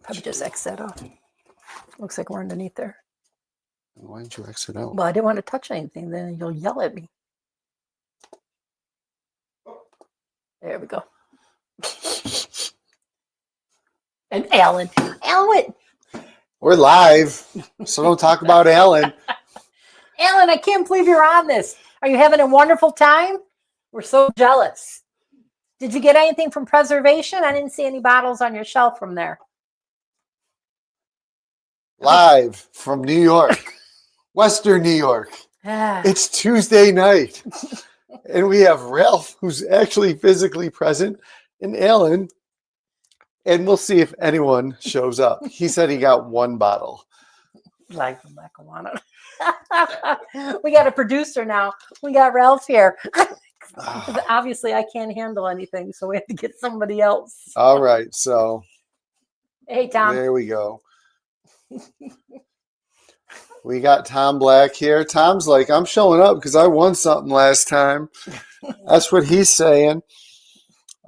Probably just X that off. Looks like we're underneath there. Why didn't you exit out? Well, I didn't want to touch anything. Then you'll yell at me. There we go. And Alan. We're live, so don't talk about Alan. Alan, I can't believe you're on this. Are you having a wonderful time? We're so jealous. Did you get anything from Preservation? I didn't see any bottles on your shelf from there. Live from New York, Western New York. It's Tuesday night, and we have Ralph, who's actually physically present, and Alan, and we'll see if anyone shows up. He said he got one bottle. Live from Lackawanna. We got a producer now. We got Ralph here. Obviously, I can't handle anything, so we have to get somebody else. All right, so hey, Tom. There we go. We got Tom Black here. Tom's like, I'm showing up because I won something last time. That's what he's saying.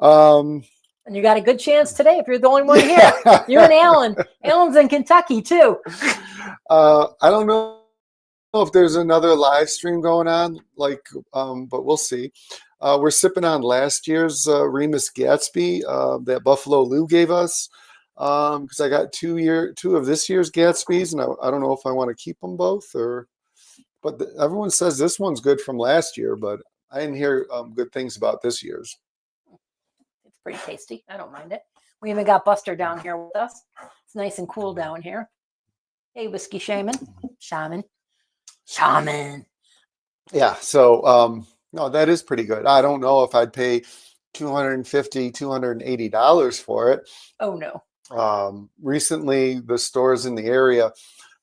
And you got a good chance today if you're the only one here. You and Alan. Alan's in Kentucky too. I don't know if there's another live stream going on, but we'll see. We're sipping on last year's Remus Gatsby that Buffalo Lou gave us because I got two of this year's Gatsby's, and I don't know if I want to keep them both but everyone says this one's good from last year, but I didn't hear good things about this year's. It's pretty tasty. I don't mind it. We even got Buster down here with us. It's nice and cool down here. Hey, Whiskey Shaman. Yeah, so no, that is pretty good. I don't know if I'd pay $250, $280 for it. Oh no. Recently, the stores in the area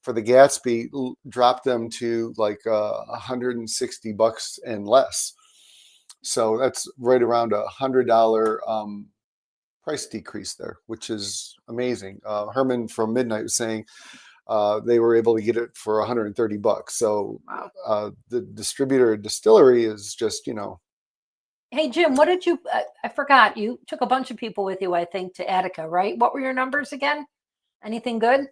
for the Gatsby dropped them to like $160 and less. So that's right around $100 price decrease there, which is amazing. Herman from Midnight was saying they were able to get it for $130. So wow. The distributor distillery is just, Hey, Jim, what did you, I forgot, you took a bunch of people with you, I think, to Attica, right? What were your numbers again? Anything good?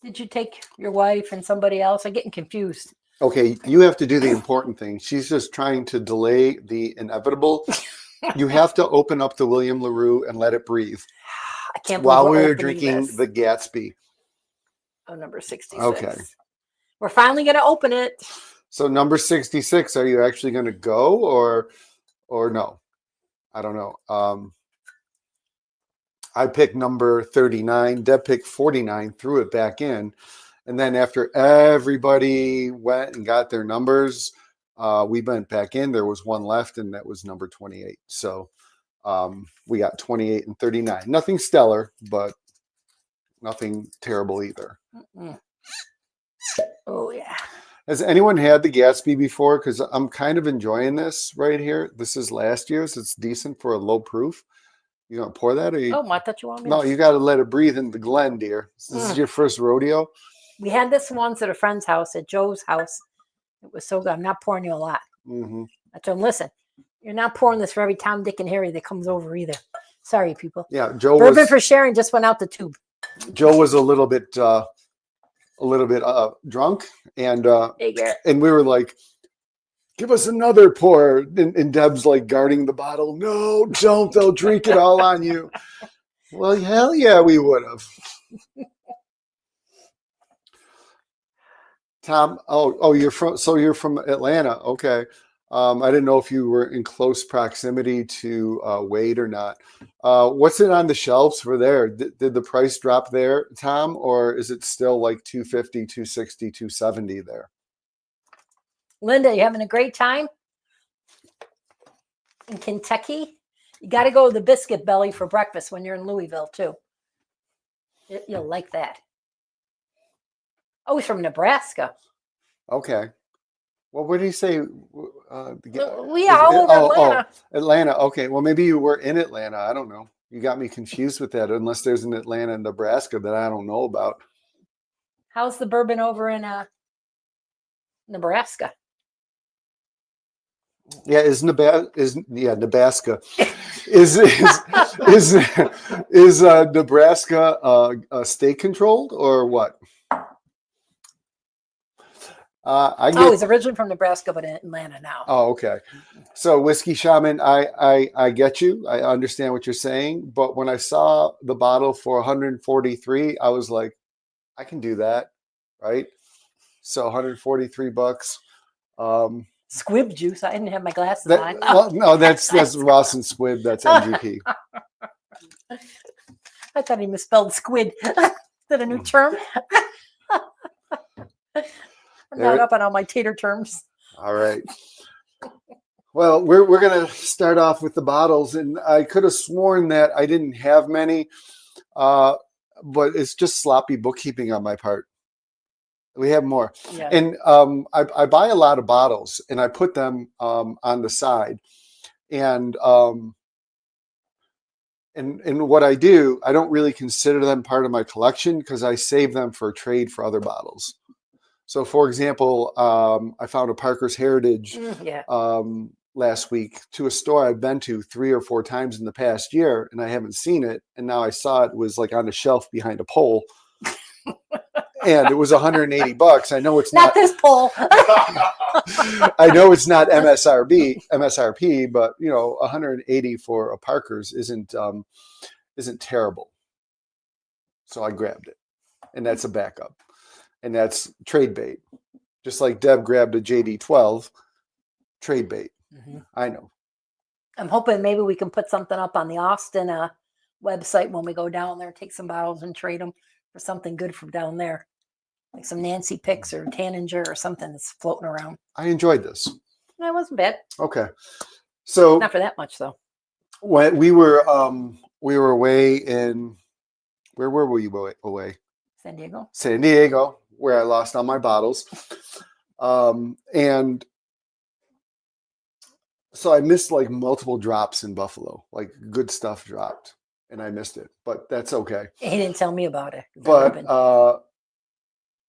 Did you take your wife and somebody else? I'm getting confused. Okay, you have to do the important thing. She's just trying to delay the inevitable. You have to open up the William LaRue and let it breathe. I can't believe while we're drinking the Gatsby. Oh, number 66. Okay. We're finally going to open it. So number 66, are you actually going to go or no? I don't know. I picked number 39. Deb picked 49, threw it back in. And then after everybody went and got their numbers, we went back in. There was one left, and that was number 28. So we got 28 and 39. Nothing stellar, but nothing terrible either. Mm-mm. Oh, yeah. Has anyone had the Gatsby before? Because I'm kind of enjoying this right here. This is last year's. It's decent for a low proof. You gonna pour that? Or you... Oh, I thought you wanted me. No, you got to let it breathe in the Glen, dear. This is your first rodeo. We had this once at a friend's house, at Joe's house. It was so good. I'm not pouring you a lot. Mm-hmm. I told him, listen, you're not pouring this for every Tom, Dick, and Harry that comes over either. Sorry, people. Yeah, Joe. Bourbon for sharing just went out the tube. Joe was a little bit drunk, and we were like, give us another pour, and Deb's like guarding the bottle. No, don't, they'll drink it all on you. Well, hell yeah, we would have. Tom, you're from Atlanta. Okay. I didn't know if you were in close proximity to Wade or not. What's it on the shelves for there? Did the price drop there, Tom, or is it still like $250, $260, $270 there? Linda, you having a great time in Kentucky? You got to go to the Biscuit Belly for breakfast when you're in Louisville too. You'll like that. Oh, he's from Nebraska. Okay. Well, what did he say? We are all over Atlanta. Atlanta. Okay. Well, maybe you were in Atlanta. I don't know. You got me confused with that, unless there's an Atlanta, Nebraska that I don't know about. How's the bourbon over in Nebraska? Yeah, Nebraska. Is Nebraska state controlled or what? I Oh, get. he's originally from Nebraska, but in Atlanta now. Oh, okay. So Whiskey Shaman, I get you. I understand what you're saying. But when I saw the bottle for 143, I was like, I can do that, right? So 143 bucks. Squib juice. I didn't have my glasses That on. well, no, that's Ross and Squib. That's MGP. I thought he misspelled squid. Is that a new term? I'm not up on all my tater terms. All right. Well, we're gonna start off with the bottles, and I could have sworn that I didn't have many, but it's just sloppy bookkeeping on my part. We have more, Yeah. and I buy a lot of bottles, and I put them on the side, and what I do, I don't really consider them part of my collection because I save them for trade for other bottles. So, for example, I found a Parker's Heritage Yeah. last week to a store I've been to 3 or 4 times in the past year, and I haven't seen it. And now I saw it was like on the shelf behind a pole, and it was 180 bucks. I know it's Not this pole. I know it's not MSRP, but 180 for a Parker's isn't terrible. So I grabbed it, and that's a backup. And that's trade bait. Just like Deb grabbed a JD12, trade bait. Mm-hmm. I know. I'm hoping maybe we can put something up on the Austin website when we go down there, take some bottles and trade them for something good from down there. Like some Nancy Picks or Tanninger or something that's floating around. I enjoyed this. That wasn't bad. Okay. So not for that much though. When we were away in, where were we away? San Diego. San Diego, where I lost all my bottles. And so I missed like multiple drops in Buffalo, like good stuff dropped, and I missed it, but that's okay. He didn't tell me about it. But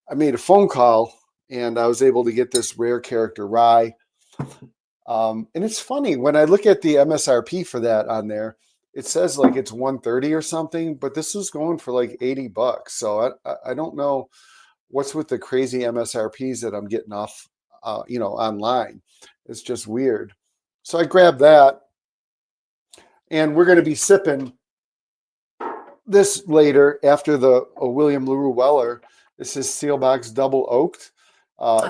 I made a phone call, and I was able to get this rare character rye. And it's funny when I look at the MSRP for that on there, it says like it's 130 or something, but this was going for like 80 bucks. So I don't know what's with the crazy MSRPs that I'm getting off, online. It's just weird. So I grabbed that, and we're going to be sipping this later after the William LaRue Weller. This is Sealbox Double Oaked.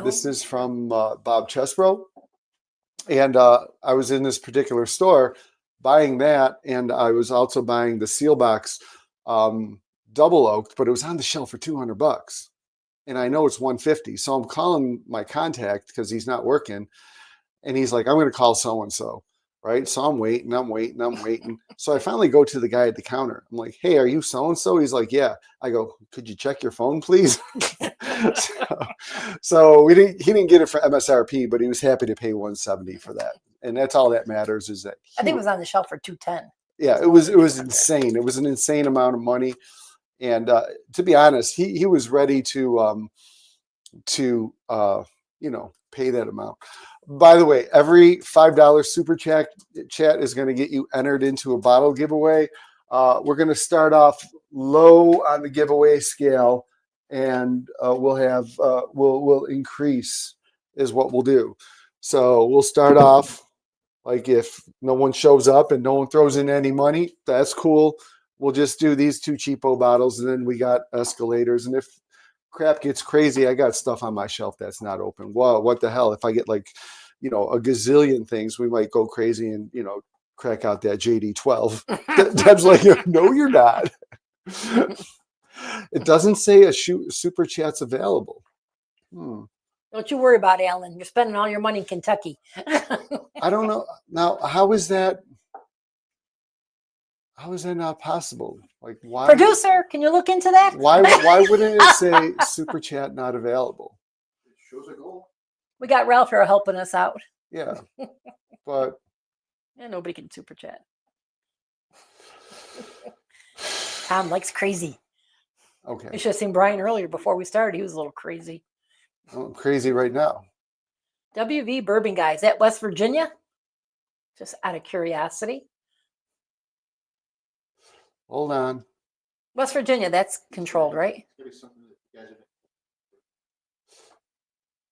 This is from Bob Chesbro. And I was in this particular store buying that, and I was also buying the Sealbox Double Oaked, but it was on the shelf for 200 bucks. And I know it's 150. So I'm calling my contact because he's not working. And he's like, I'm going to call so-and-so. Right. So I'm waiting. So I finally go to the guy at the counter. I'm like, hey, are you so-and-so? He's like, yeah. I go, could you check your phone, please? So he didn't get it for MSRP, but he was happy to pay 170 for that. And that's all that matters is that I think it was on the shelf for 210. Yeah, it was insane. It was an insane amount of money. And to be honest, he was ready to pay that amount. By the way, every $5 super chat is going to get you entered into a bottle giveaway. We're going to start off low on the giveaway scale, and we'll increase is what we'll do. So we'll start off like if no one shows up and no one throws in any money, that's cool. We'll just do these 2 cheapo bottles, and then we got escalators. And if crap gets crazy, I got stuff on my shelf that's not open. Wow, what the hell? If I get like, a gazillion things, we might go crazy and, crack out that JD12. Deb's like, no, you're not. It doesn't say a super chat's available. Don't you worry about it, Alan. You're spending all your money in Kentucky. I don't know. Now, how is that not possible? Like, why? Producer, can you look into that? Why wouldn't it say super chat not available? It shows a goal. We got Ralph here helping us out. Yeah, but nobody can super chat. Tom likes crazy. Okay. You should have seen Brian earlier before we started. He was a little crazy. I'm crazy right now. WV Bourbon Guy, is that West Virginia? Just out of curiosity. Hold on. West Virginia, that's controlled, right? Maybe something that you guys have.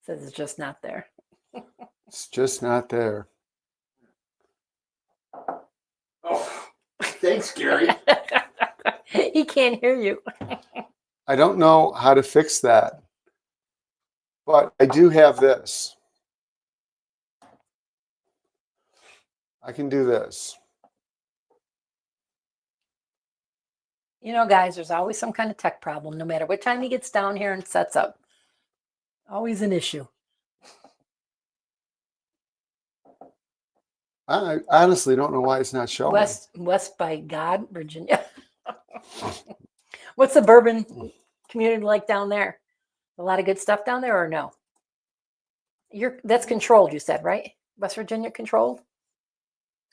Says it's just not there. It's just not there. Oh, thanks, Gary. He can't hear you. I don't know how to fix that, but I do have this. I can do this. You know, guys, there's always some kind of tech problem, no matter what time he gets down here and sets up. Always an issue. I honestly don't know why it's not showing. West by God, Virginia. What's the bourbon community like down there? A lot of good stuff down there, or no? That's controlled, you said, right? West Virginia controlled?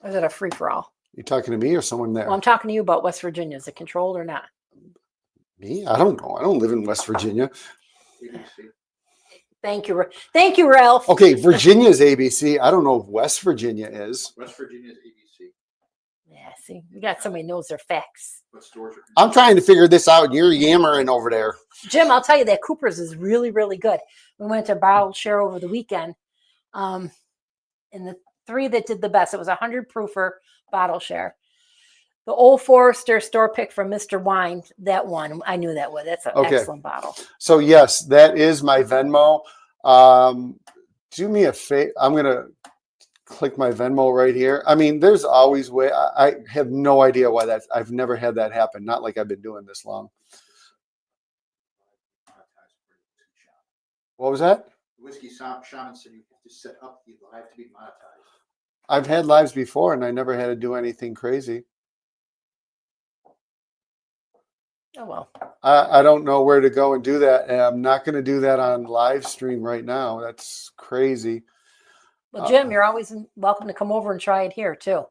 Or is it a free for all? You talking to me or someone there? Well, I'm talking to you about West Virginia. Is it controlled or not? Me? I don't know. I don't live in West Virginia. ABC. Thank you, Ralph. Okay, Virginia's ABC. I don't know if West Virginia is. West Virginia's ABC. Yeah, see, we got somebody who knows their facts. What stores are? I'm trying to figure this out. You're yammering over there. Jim, I'll tell you that Cooper's is really, really good. We went to Bottled Share over the weekend. And the three that did the best, it was 100 proofer Bottle Share. The Old Forester store pick from Mr. Wine, that one, I knew that one. That's an Okay. excellent bottle. So yes, that is my Venmo. Do me a favor. I'm gonna click my Venmo right here. I mean, there's always way. I have no idea why that's. I've never had that happen. Not like I've been doing this long. What was that? Whiskey Shaman said you have to set up the live to be monetized. I've had lives before, and I never had to do anything crazy. Oh, well. I don't know where to go and do that, and I'm not going to do that on live stream right now. That's crazy. Well, Jim, you're always welcome to come over and try it here, too,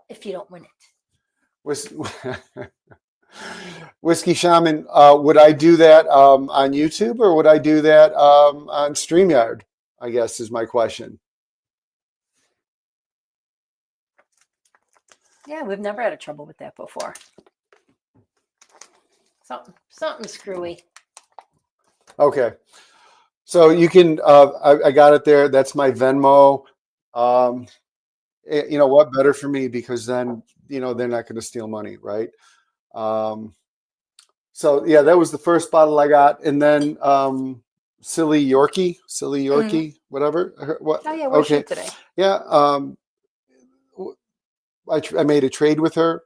if you don't win it. Whiskey Shaman, would I do that on YouTube or would I do that on StreamYard? I guess is my question. Yeah, we've never had a trouble with that before. Something screwy. Okay. So you can, I got it there. That's my Venmo. You know what? Better for me because then, you know, they're not going to steal money, right? So yeah, that was the first bottle I got. And then Silly Yorkie, whatever. What? Oh, yeah, where's she Okay. today? Yeah. I made a trade with her.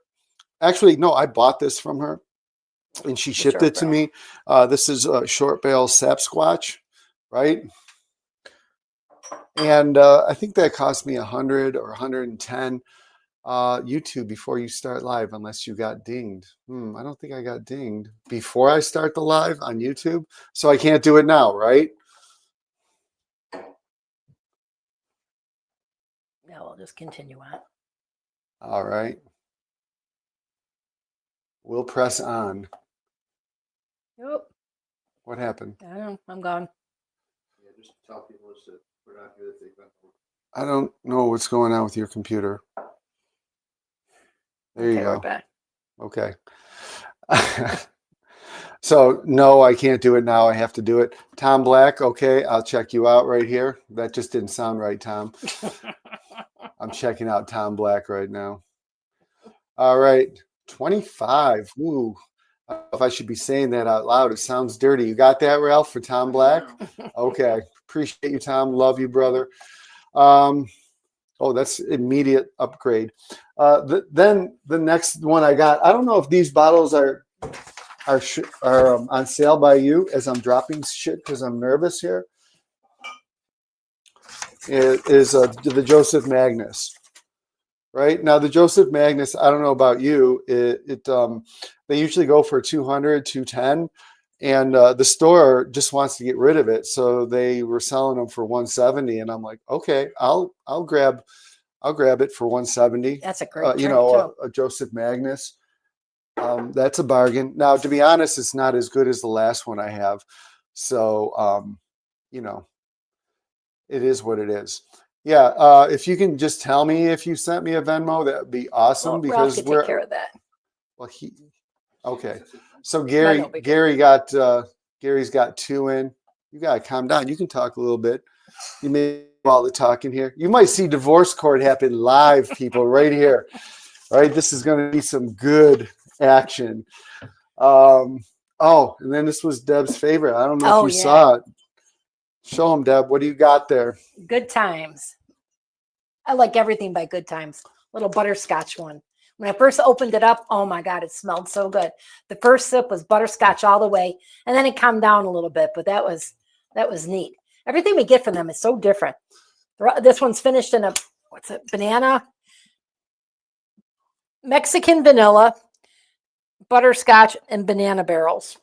Actually, no, I bought this from her and she shipped it to me. This is a short barrel Sapsquatch, right? And I think that cost me 100 or 110 YouTube before you start live, unless you got dinged. I don't think I got dinged before I start the live on YouTube. So I can't do it now, right? No, we'll just continue on. All right. We'll press on. Nope. What happened? I don't know. I'm gone. Yeah, just tell people to put it on here that they've been. I don't know what's going on with your computer. There you Okay, go. we're back. Okay. So no, I can't do it now. I have to do it. Tom Black. Okay. I'll check you out right here. That just didn't sound right, Tom. I'm checking out Tom Black right now. All right. 25. Ooh. I don't know if I should be saying that out loud. It sounds dirty. You got that, Ralph, for Tom Black? Okay. Appreciate you, Tom. Love you, brother. Oh, that's immediate upgrade. Then the next one I got, I don't know if these bottles are on sale by you as I'm dropping shit because I'm nervous here. It is the Joseph Magnus. Right now, the Joseph Magnus, I don't know about you. They usually go for 200, 210, and the store just wants to get rid of it, so they were selling them for 170. And I'm like, okay, I'll grab it for 170. That's a great you drink, know, too. a Joseph Magnus. That's a bargain. Now, to be honest, it's not as good as the last one I have. So, you know, it is what it is. Yeah, if you can just tell me if you sent me a Venmo, that would be awesome Well, Ralph because could take care of that. Well, okay. That's it. So no big Gary's got 2 in. You gotta calm down. You can talk a little bit. You may do all the talking here. You might see divorce court happen live, people, right here. Right, this is going to be some good action. Oh, and then this was Deb's favorite. I don't know Oh, if you yeah. saw it. Show them, Deb. What do you got there? Good Times. I like everything by Good Times. Little butterscotch one. When I first opened it up, oh my God, it smelled so good. The first sip was butterscotch all the way, and then it calmed down a little bit, but that was neat. Everything we get from them is so different. This one's finished in a banana, Mexican vanilla, butterscotch, and banana barrels.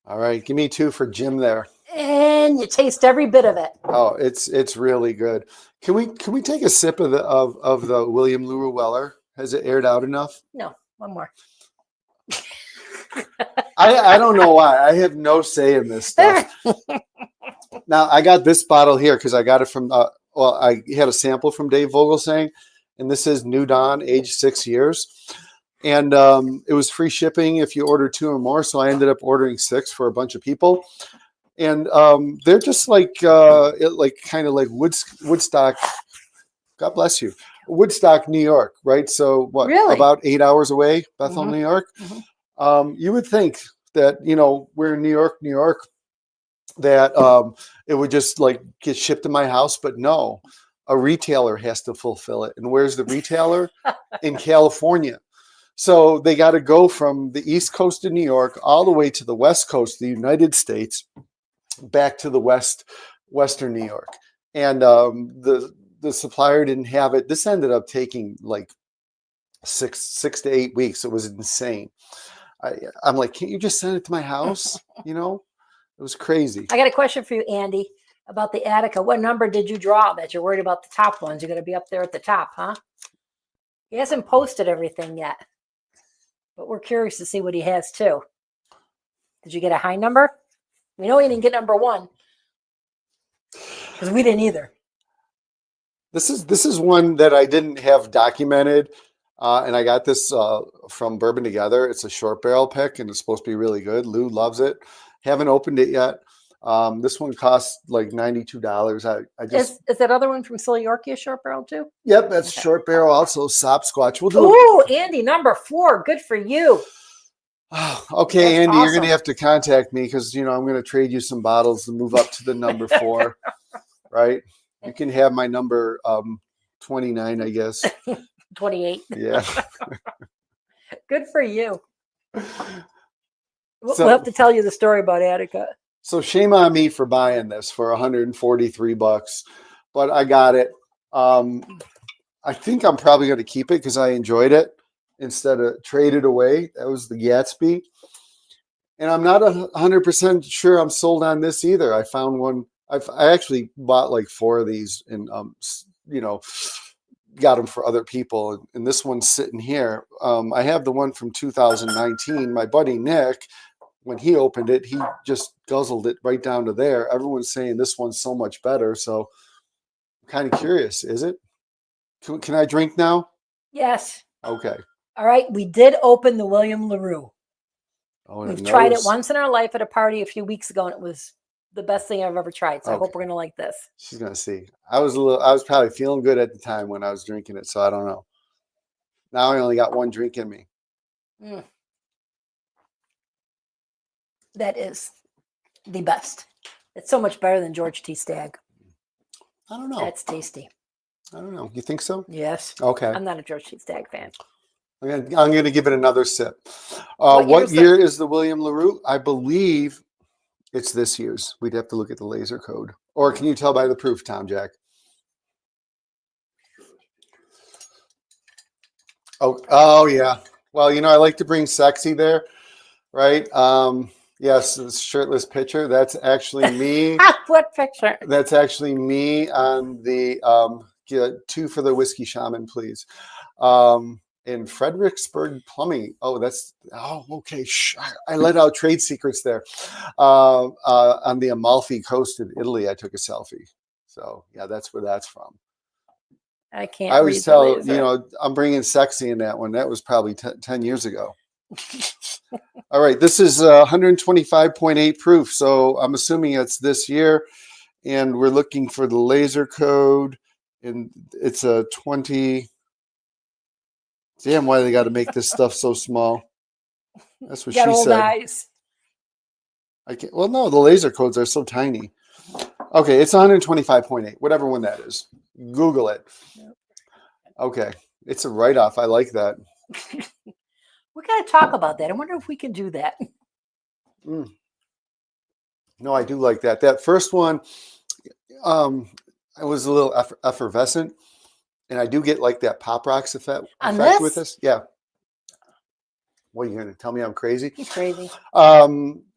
All right, give me 2 for Jim there. And you taste every bit of it. Oh, it's really good. Can we take a sip of the William LaRue Weller? Has it aired out enough? No, one more. I don't know why. I have no say in this stuff. Now I got this bottle here because I got it from I had a sample from Dave Vogelsang, and this is New Dawn, aged 6 years. And it was free shipping if you order 2 or more. So I ended up ordering 6 for a bunch of people. And they're just like kind of like Woodstock. God bless you, Woodstock, New York, right? So what? Really? About 8 hours away, Bethel, Mhm. New York. Mhm. You would think that we're in New York, that it would just like get shipped to my house, but no, a retailer has to fulfill it. And where's the retailer? In California. So they got to go from the East Coast of New York all the way to the West Coast of the United States, back to the Western New York. And the supplier didn't have it. This ended up taking like six to 8 weeks. It was insane. I'm like, can't you just send it to my house? It was crazy. I got a question for you, Andy, about the Attica. What number did you draw that you're worried about the top ones? You're going to be up there at the top, huh? He hasn't posted everything yet, but we're curious to see what he has too. Did you get a high number? We know he didn't get number 1 because we didn't either. This is one that I didn't have documented, and I got this from Bourbon Together. It's a short barrel pick, and it's supposed to be really good. Lou loves it. Haven't opened it yet. This one costs like $92. I just Is that other one from Silly Yorkie a short barrel too? Yep, that's Okay. short barrel. Also Sopsquatch. We'll do. Ooh, Andy, number 4. Good for you. Okay, That's Andy, you're going awesome. to have to contact me because I'm going to trade you some bottles to move up to the number 4. Right? You can have my number 29, I guess. 28. Yeah. Good for you. So- We'll have to tell you the story about Attica. So shame on me for buying this for $143, but I got it. I think I'm probably going to keep it because I enjoyed it instead of trade it away. That was the Gatsby. And I'm not 100% sure I'm sold on this either. I found one. I actually bought like 4 of these and, got them for other people. And this one's sitting here. I have the one from 2019. My buddy Nick, when he opened it, he just guzzled it right down to there. Everyone's saying this one's so much better. So I'm kind of curious. Is it? Can I drink now? Yes. Okay. All right. We did open the William LaRue. Oh, and We've tried it notice- once in our life at a party a few weeks ago, and it was the best thing I've ever tried. So I hope Okay. we're going to like this. She's gonna see. I was probably feeling good at the time when I was drinking it, so I don't know. Now I only got 1 drink in me. That is the best. It's so much better than George T. Stagg. I don't know. That's tasty. I don't know. You think so? Yes. Okay. I'm not a George T. Stagg fan. I'm gonna give it another sip. What What year's year is the William LaRue? I believe it's this year's. We'd have to look at the laser code. Or can you tell by the proof, Tom Jack? Oh yeah. Well, I like to bring sexy there, right? Yes, this shirtless picture. That's actually me. What picture? That's actually me on the 2 for the Whiskey Shaman, please. In Fredericksburg Plumbing. Okay. I let out trade secrets there. On the Amalfi Coast in Italy, I took a selfie. So yeah, that's where that's from. I can't. I always read the tell, laser. I'm bringing sexy in that one. That was probably 10 years ago. All right. This is 125.8 proof. So I'm assuming it's this year. And we're looking for the laser code. And it's a 20. Damn, why they got to make this stuff so small? That's what Got she old said. eyes. I can't. Well, no, the laser codes are so tiny. Okay, it's 125.8, whatever one that is. Google it. Yep. Okay, it's a write-off. I like that. We got to talk about that. I wonder if we can do that. Mm. No, I do like that. That first one, it was a little effervescent, and I do get like that Pop Rocks effect On with this? this. Yeah. What are you going to tell me? I'm crazy. He's crazy.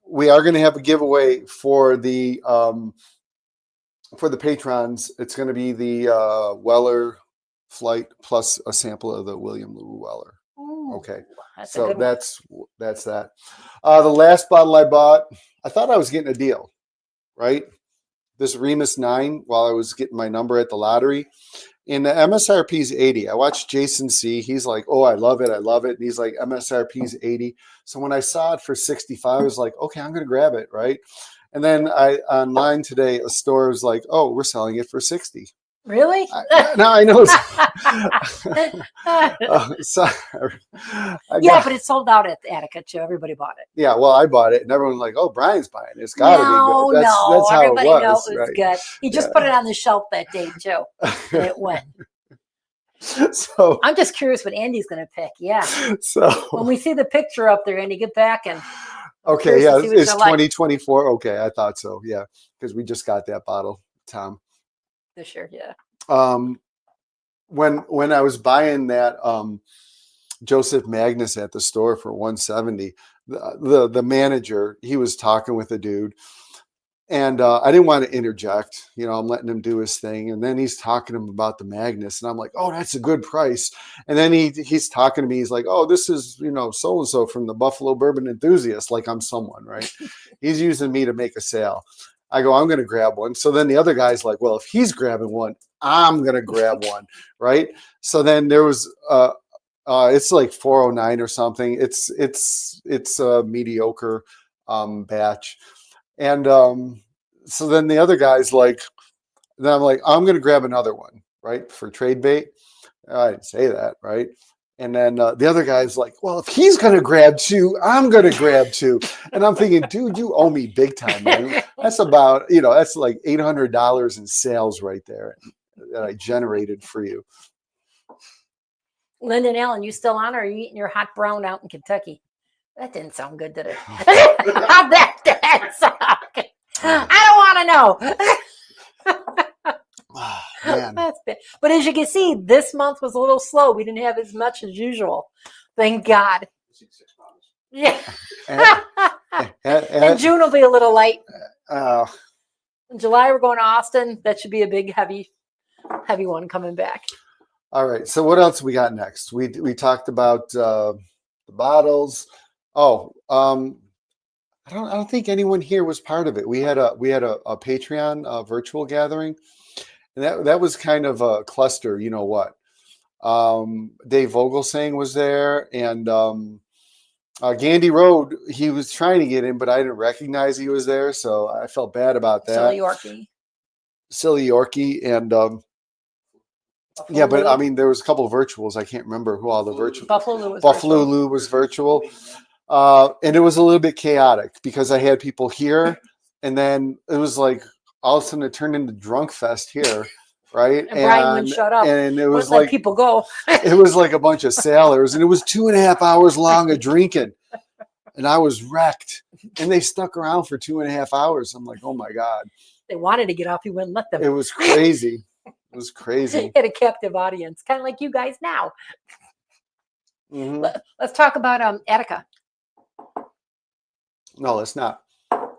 We are going to have a giveaway for the patrons. It's going to be the Weller Flight plus a sample of the William Lou Weller. Ooh, Okay, that's a so good one. that's that. The last bottle I bought, I thought I was getting a deal, right? This Remus 9 while I was getting my number at the lottery. And the MSRP is 80. I watched Jason C. He's like, oh, I love it. I love it. And he's like, MSRP is 80. So when I saw it for 65, I was like, okay, I'm going to grab it, right? And then online today, a store was like, oh, we're selling it for 60. Really? Now I know it's Yeah, but it sold out at Attica too. Everybody bought it. Yeah, well, I bought it, and everyone was like, "Oh, Brian's buying it. It's got to be good." That's how everybody it was. knows it was Right? good. He just put it on the shelf that day too, and it went. So I'm just curious what Andy's going to pick. Yeah. So When we see the picture up there, Andy, get back and. Okay, yeah, it's you like. 2024. Okay, I thought so. Yeah, because we just got that bottle, Tom. This year, yeah. When I was buying that Joseph Magnus at the store for 170, the manager, he was talking with a dude, and I didn't want to interject. I'm letting him do his thing, and then he's talking to him about the Magnus, and I'm like, oh, that's a good price. And then he's talking to me. He's like, oh, this is so and so from the Buffalo Bourbon Enthusiast, like I'm someone, right? He's using me to make a sale. I go, I'm going to grab one. So then the other guy's like, well, if he's grabbing one, I'm going to grab one, right? So then there was, it's like 409 or something. It's a mediocre batch. And so then the other guy's like, then I'm like, I'm going to grab another one, right? For trade bait. I didn't say that, right? And then the other guy's like, well, if he's going to grab two, I'm going to grab two. And I'm thinking, dude, you owe me big time, man. That's about, that's like $800 in sales right there that I generated for you. Lyndon Allen, you still on, or are you eating your hot brown out in Kentucky? That didn't sound good, did it? How'd that sound? I don't want to know. Man. That's bad. But as you can see, this month was a little slow. We didn't have as much as usual. Thank God. Yeah. And June will be a little light. In July, we're going to Austin. That should be a big, heavy one coming back. All right. So what else we got next? We talked about the bottles. Oh, I don't think anyone here was part of it. We had a Patreon virtual gathering, and that was kind of a cluster. You know what? Dave Vogelsang was there, and Gandy Road. He was trying to get in, but I didn't recognize he was there, so I felt bad about that. Silly Yorkie, and yeah, but I mean, there was a couple of virtuals. I can't remember who all the virtual. Buffalo Lou was virtual. And it was a little bit chaotic because I had people here, and then it was like all of a sudden it turned into drunk fest here, right? And Brian wouldn't shut up. And it was like people go. It was like a bunch of sailors, and it was 2.5 hours long of drinking, and I was wrecked. And they stuck around for 2.5 hours. I'm like, oh my God. They wanted to get off. You wouldn't let them. It was crazy. It was crazy. Had a captive audience, kind of like you guys now. Mm-hmm. Let's talk about Attica. No, let's not.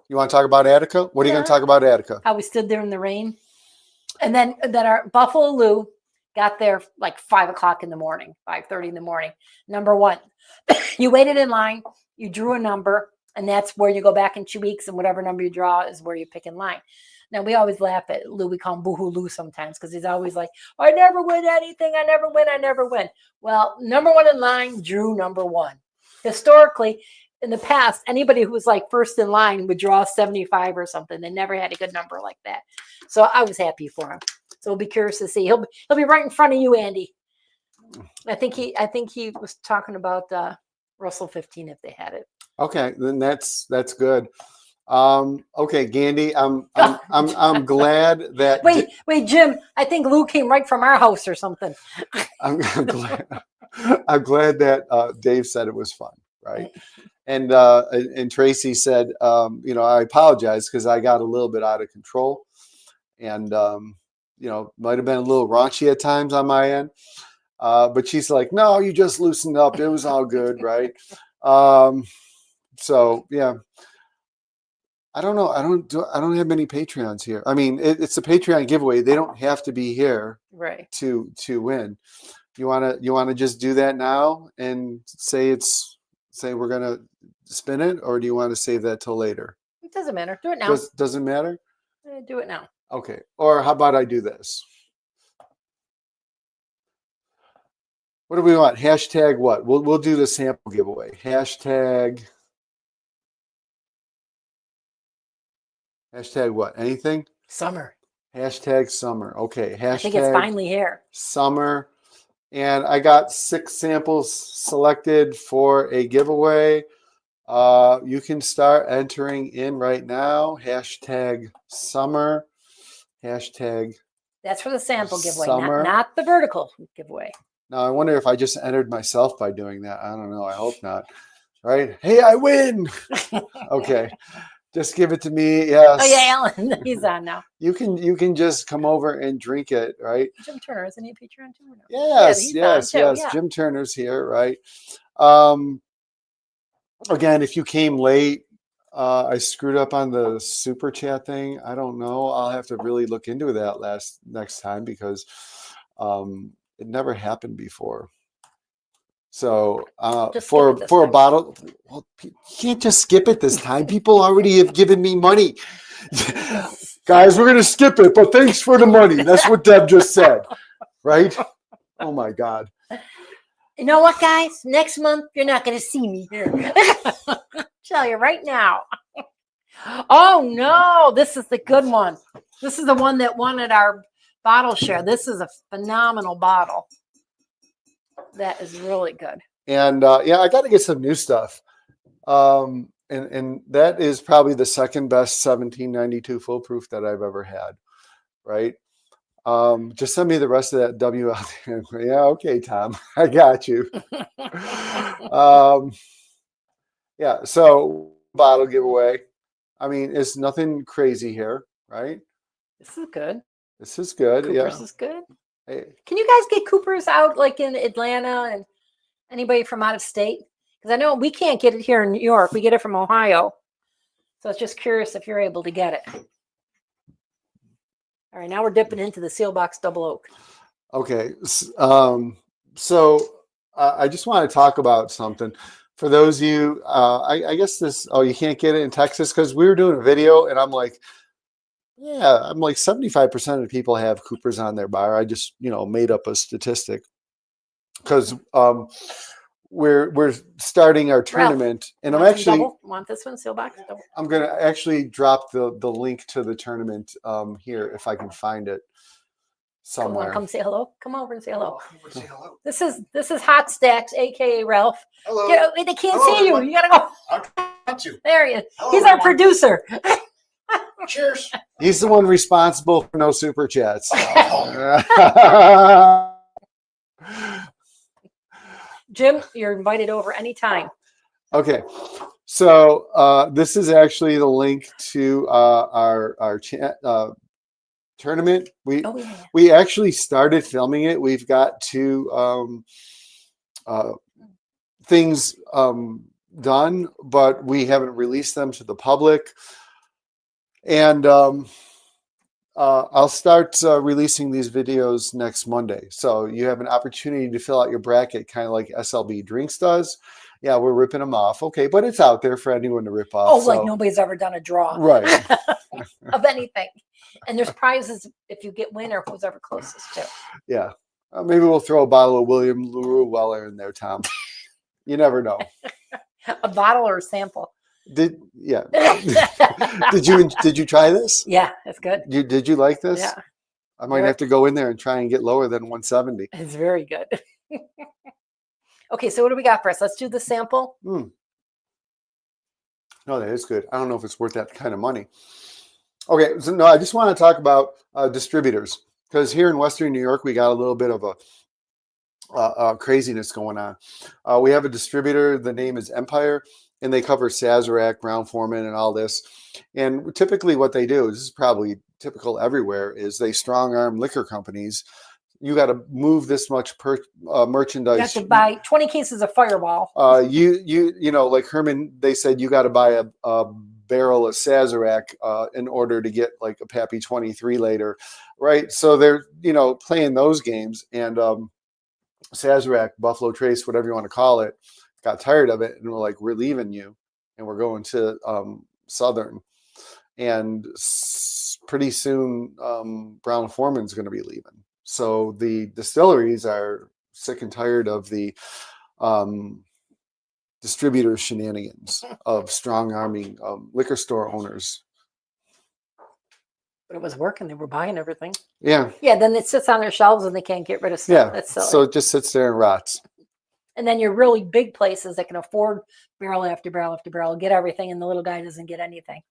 You want to talk about Attica? What are you going to talk about Attica? How we stood there in the rain. And then our Buffalo Lou got there like 5 o'clock in the morning, 5:30 in the morning. Number one, you waited in line, you drew a number, and that's where you go back in 2 weeks, and whatever number you draw is where you pick in line. Now we always laugh at Lou. We call him Boohoo Lou sometimes because he's always like, "I never win anything. I never win. I never win." Well, number one in line drew number one. Historically, in the past, anybody who was like first in line would draw 75 or something. They never had a good number like that. So I was happy for him. So we'll be curious to see. He'll be right in front of you, Andy. I think he was talking about Russell 15 if they had it. Okay, then that's good. Okay, Gandhi, I'm glad that. Wait, Jim. I think Lou came right from our house or something. I'm glad. I'm glad that Dave said it was fun, right? And Tracy said, I apologize because I got a little bit out of control, and might have been a little raunchy at times on my end. But she's like, no, you just loosened up. It was all good, right? So yeah. I don't know. I don't have many Patreons here. I mean, it's a Patreon giveaway. They don't have to be here right to win. You wanna just do that now and say we're gonna spin it, or do you want to save that till later? It doesn't matter. Do it now. Doesn't matter? Do it now. Okay. Or how about I do this? What do we want? Hashtag what? We'll do the sample giveaway. Hashtag what? Anything? Summer. Hashtag summer. Okay. Hashtag I think it's finally here. Summer. And I got 6 samples selected for a giveaway. You can start entering in right now. Hashtag summer. Hashtag That's for the sample giveaway, summer. not the vertical giveaway. Now, I wonder if I just entered myself by doing that. I don't know. I hope not. Right? Hey, I win. Okay. Just give it to me. Yes. Oh yeah, Alan, he's on now. You can just come over and drink it, right? Jim Turner, isn't he a Patreon too? Or no? Yes, Yeah, yes. yeah. Jim Turner's here, right? Again, if you came late, I screwed up on the super chat thing. I don't know. I'll have to really look into that next time because it never happened before. So for a bottle, well, you can't just skip it this time. People already have given me money. Guys, we're gonna skip it, but thanks for the money. That's what Deb just said, right? Oh my God. You know what, guys? Next month you're not gonna see me here. Tell you right now. Oh no, this is the good one. This is the one that wanted our bottle share. This is a phenomenal bottle. That is really good. And I got to get some new stuff. And that is probably the second best 1792 foolproof that I've ever had. Right. Just send me the rest of that W out there. Yeah. Okay, Tom, I got you. Yeah. So bottle giveaway. I mean, it's nothing crazy here. Right. This is good. This is good. Cooper's is good. Hey. Can you guys get Coopers out like in Atlanta and anybody from out of state? Because I know we can't get it here in New York. We get it from Ohio. So it's just curious if you're able to get it. All right, now we're dipping into the Sealbox Double Oak. Okay. So I just want to talk about something. For those of you, I guess you can't get it in Texas because we were doing a video and I'm like 75% of the people have Coopers on their bar. I just, made up a statistic because we're starting our tournament, and I'm actually want this one, Sealbox double. I'm going to actually drop the link to the tournament here if I can find it somewhere. Come say hello. Come over and say hello. Say hello. This is Hot Stacks, aka Ralph. Hello. They can't Hello, see everyone. you. You gotta I got you. go. There he is. Hello, He's our everyone. producer. Cheers. He's the one responsible for no super chats. Jim, you're invited over anytime. Okay, so this is actually the link to our tournament. We actually started filming it. We've got 2 things done, but we haven't released them to the public. And I'll start releasing these videos next Monday. So you have an opportunity to fill out your bracket, kind of like SLB Drinks does. Yeah, we're ripping them off. Okay, but it's out there for anyone to rip off. Like nobody's ever done a draw. Right. of anything. And there's prizes if you get winner, who's ever closest to. Yeah. Maybe we'll throw a bottle of William LaRue Weller in there, Tom. You never know. A bottle or a sample. Did you try this? Yeah, it's good. Did you like this? Yeah, I might Yeah. have to go in there and try and get lower than 170. it's very good. Okay, so what do we got for us? Let's do the sample. No, that is good. I don't know if it's worth that kind of money. Okay, so no, I just want to talk about distributors, because here in Western New York, we got a little bit of a craziness going on. We have a distributor. The name is Empire, and they cover Sazerac, Brown-Forman, and all this. And typically what they do, this is probably typical everywhere, is they strong arm liquor companies. You got to move this much merchandise. You have to buy 20 cases of Fireball. You know, like Herman, they said you got to buy a barrel of Sazerac in order to get like a Pappy 23 later, right? So they're, you know, playing those games, and Sazerac, Buffalo Trace, whatever you want to call it, got tired of it, and we're like, we're leaving you, and we're going to Southern, and pretty soon Brown-Forman's going to be leaving. So the distilleries are sick and tired of the distributor shenanigans of strong arming liquor store owners. But it was working. They were buying everything. Yeah, Yeah, then it sits on their shelves and they can't get rid of stuff. yeah. That's silly. So it just sits there and rots. And then your really big places that can afford barrel after barrel after barrel get everything, and the little guy doesn't get anything.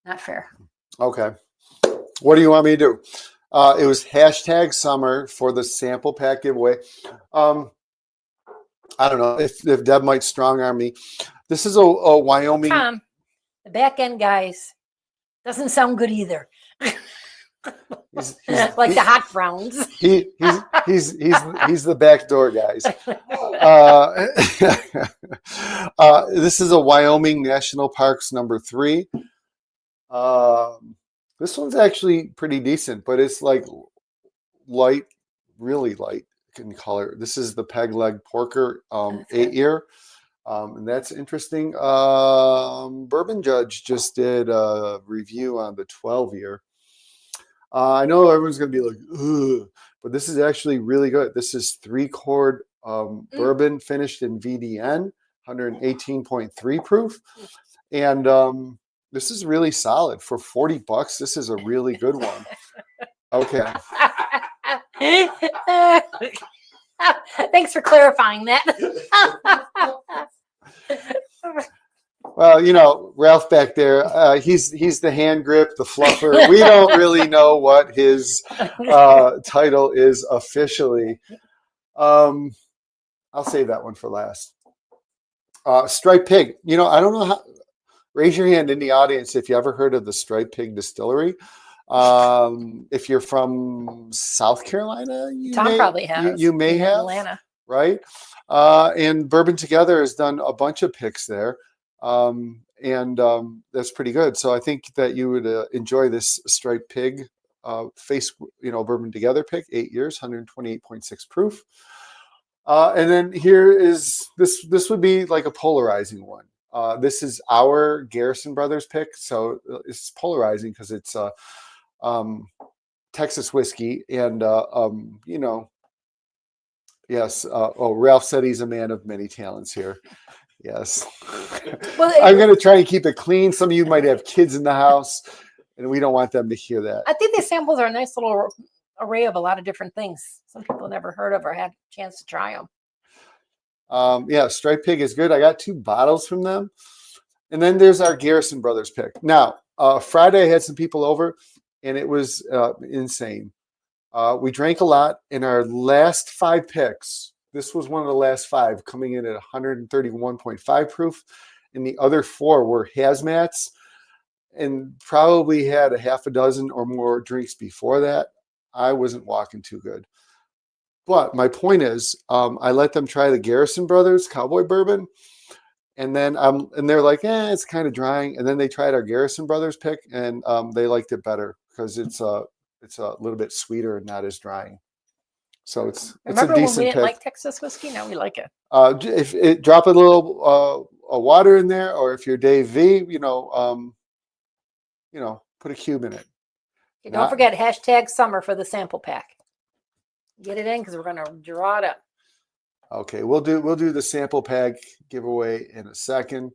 Not fair. Okay. What do you want me to do? It was #summer for the sample pack giveaway. I don't know if Deb might strong arm me. This is a Wyoming. Tom, the back end guys doesn't sound good either. He's Like the hot browns. he's the backdoor guys. This is a Wyoming National Parks #3. This one's actually pretty decent, but it's like light, really light in color. This is the Peg Leg Porker 8-year. And that's interesting. Bourbon Judge just did a review on the 12-year. I know everyone's going to be like, ugh, but this is actually really good. This is 3-chord bourbon finished in VDN, 118.3 proof. And this is really solid for $40. This is a really good one. Okay. Thanks for clarifying that. Well, you know, Ralph back there, he's the hand grip, the fluffer. We don't really know what his title is officially. I'll save that one for last. Striped Pig. You know, I don't know how. Raise your hand in the audience if you ever heard of the Striped Pig Distillery. If you're from South Carolina, Tom probably has. You may have. Atlanta. Right? And Bourbon Together has done a bunch of picks there. That's pretty good. So I think that you would enjoy this Striped Pig Bourbon Together pick, 8 years, 128.6 proof. And then here is this would be like a polarizing one. This is our Garrison Brothers pick. So it's polarizing because it's Texas whiskey, and you know, yes. Ralph said he's a man of many talents here. Yes. Well, I'm going to try and keep it clean. Some of you might have kids in the house, and we don't want them to hear that. I think these samples are a nice little array of a lot of different things. Some people never heard of or had a chance to try them. Yeah, Striped Pig is good. I got 2 bottles from them. And then there's our Garrison Brothers pick. Now, Friday I had some people over, and it was insane. We drank a lot. In our last 5 picks, this was one of the last 5, coming in at 131.5 proof. And the other 4 were hazmats, and probably had a half a dozen or more drinks before that. I wasn't walking too good. But my point is, I let them try the Garrison Brothers Cowboy Bourbon, and then and they're like, it's kind of drying. And then they tried our Garrison Brothers pick, and they liked it better because it's a little bit sweeter and not as drying. So it's Remember a when decent we didn't pick. like Texas whiskey? Now we like it. If it drop a little water in there, or if you're Dave V, Put a cube in it. Don't Not- forget hashtag summer for the sample pack. Get it in because we're gonna draw it up. Okay, we'll do the sample pack giveaway in a second.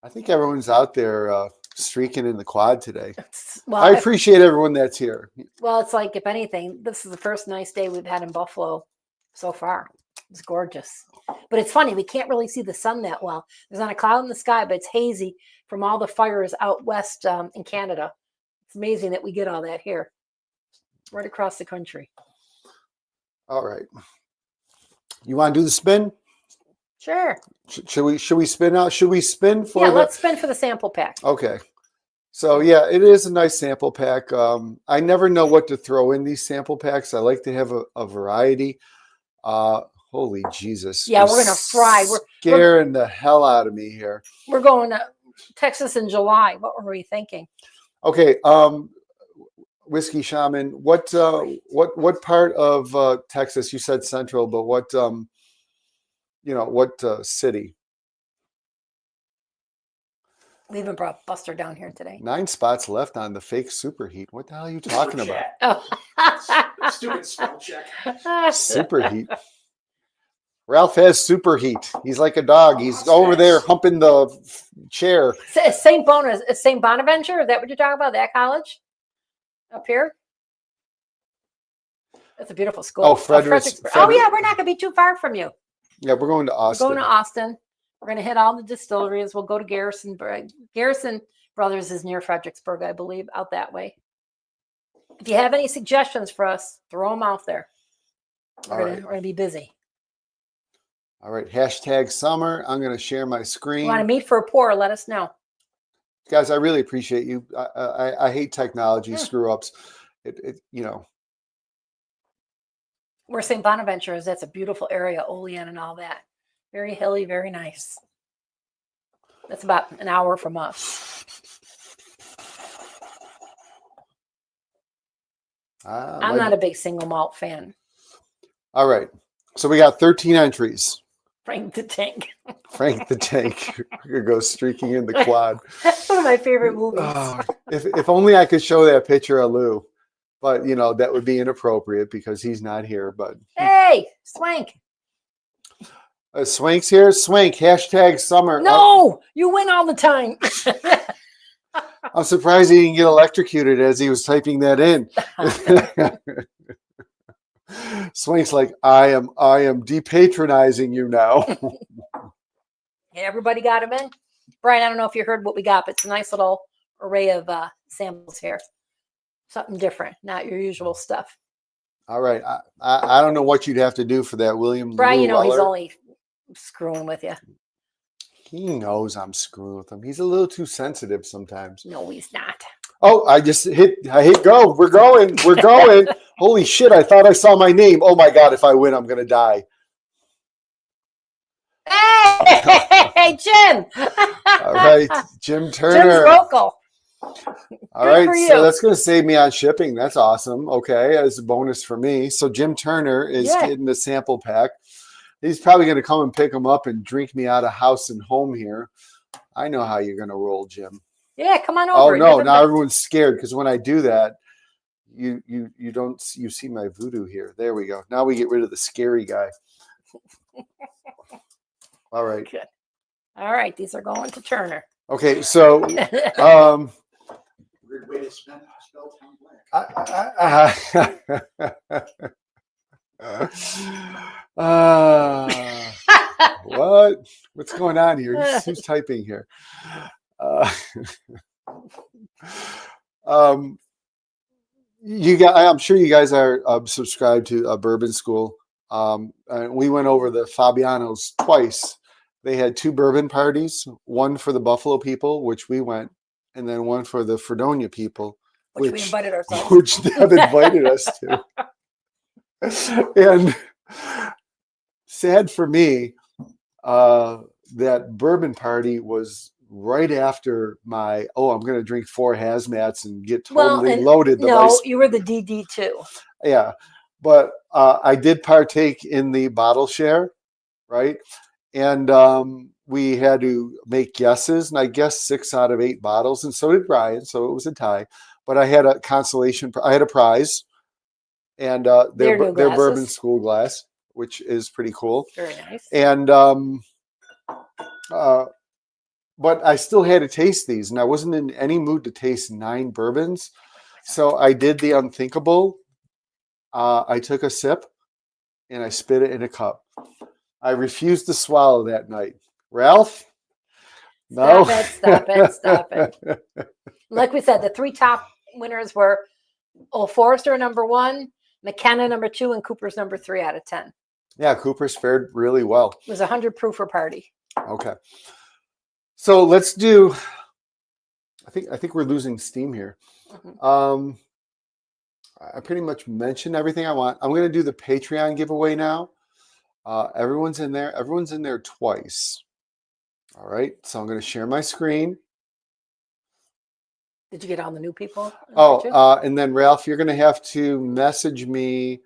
I think everyone's out there streaking in the quad today. Well, I appreciate everyone that's here. well, it's like if anything, this is the first nice day we've had in Buffalo so far. It's gorgeous, but it's funny we can't really see the sun that well. There's not a cloud in the sky, but it's hazy from all the fires out west in Canada. It's amazing that we get all that here, right across the country. All right. You want to do the spin? Sure. Should we spin out? Should we spin for Yeah, the? let's spin for the sample pack. Okay. So yeah, it is a nice sample pack. I never know what to throw in these sample packs. I like to have a variety. Holy Jesus. Yeah, You're we're gonna fry. We're scaring the hell out of me here. we're going to Texas in July. What were we thinking? Okay. Whiskey Shaman, what part of Texas? You said Central, but what what city? We even brought Buster down here today. 9 spots left on the fake superheat. What the hell are you talking about? Oh. Stupid spell check. Superheat. Ralph has superheat. He's like a dog. He's that's over there nice. humping the chair. St. Bonaventure. Is that what you're talking about? That college up here? That's a beautiful school. Oh, Fredericksburg. Oh yeah, we're not gonna be too far from you. Yeah, we're going to We're Austin. going to Austin. We're gonna hit all the distilleries. We'll go to Garrisonburg. Garrison Brothers is near Fredericksburg, I believe, out that way. If you have any suggestions for us, throw them out there. All We're right. gonna be busy. All right. Hashtag summer. I'm going to share my You screen. want to meet for a pour? Let us know. Guys, I really appreciate you. I hate technology Yeah. screw ups. Where St. Bonaventure is, that's a beautiful area, Olean and all that. Very hilly, very nice. That's about an hour from us. I'm not a big single malt fan. All right. So we got 13 entries. Frank the Tank. Frank the Tank goes streaking in the quad. That's one of my favorite movies. Oh, if only I could show that picture of Lou, but that would be inappropriate because he's not here. But Hey, Swank. Swank's here. Swank. Hashtag summer. No, you win all the time. I'm surprised he didn't get electrocuted as he was typing that in. Swank's like, I am depatronizing you now. Hey, everybody got him in? Brian, I don't know if you heard what we got, but it's a nice little array of samples here. Something different, not your usual stuff. All right. I don't know what you'd have to do for that, William. Brian, he's Llewellyn. only screwing with you. He knows I'm screwing with him. He's a little too sensitive sometimes. No, he's not. Oh, I hit go. We're going. Holy shit, I thought I saw my name. Oh my God, if I win, I'm going to die. Hey, Jim. All right, Jim Jim's Turner. local. All Good right, for so you. that's going to save me on shipping. That's awesome. Okay, as a bonus for me. So Jim Turner is Yeah. getting the sample pack. He's probably going to come and pick them up and drink me out of house and home here. I know how you're going to roll, Jim. Yeah, come on Oh over. no, now everyone's scared because when I do that, you see my voodoo here. There we go. Now we get rid of the scary guy. All right. Good. All right, these are going to Turner. Okay, so Weird way to spell town black. what's going on here? Who's typing here? I'm sure you guys are subscribed to Bourbon School. And we went over the Fabianos twice. They had 2 bourbon parties, one for the Buffalo people, which we went, and then one for the Fredonia people, Which we invited ourselves. which Deb invited us to. And sad for me, that bourbon party was right after my, I'm going to drink 4 hazmats and get totally and loaded. But No, you were the DD too. yeah, but I did partake in the bottle share, right? And we had to make guesses, and I guessed 6 out of 8 bottles, and so did Brian. So it was a tie. But I had a consolation. I had a prize, and Their new their bourbon glasses. school glass, which is pretty cool. Very nice. And but I still had to taste these, and I wasn't in any mood to taste 9 bourbons. So I did the unthinkable. I took a sip, and I spit it in a cup. I refused to swallow that night. Ralph? No. Stop it. Like we said, the 3 top winners were Old Forester number 1, McKenna number 2, and Cooper's number 3 out of 10. Yeah, Cooper's fared really well. It was 100 proofer party. Okay. So let's do, I think we're losing steam here. Mhm. I pretty much mentioned everything I want. I'm going to do the Patreon giveaway now. Everyone's in there. Everyone's in there twice. All right. So I'm going to share my screen. Did you get all the new people? And then Ralph, you're going to have to message me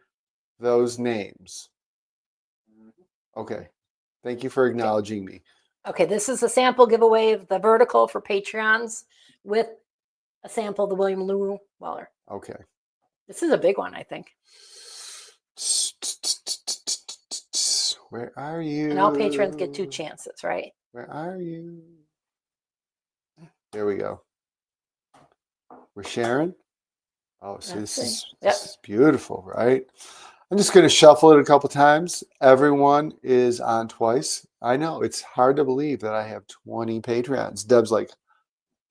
those names. Okay. Thank you for acknowledging me. Okay, this is a sample giveaway of the vertical for Patreons with a sample of the William LaRue Weller. Okay. This is a big one, I think. Where are you? And all patrons get 2 chances, right? Where are you? There we go. We're sharing. Oh, see, this is beautiful, right? I'm just going to shuffle it a couple times. Everyone is on twice. I know it's hard to believe that I have 20 Patreons. Deb's like,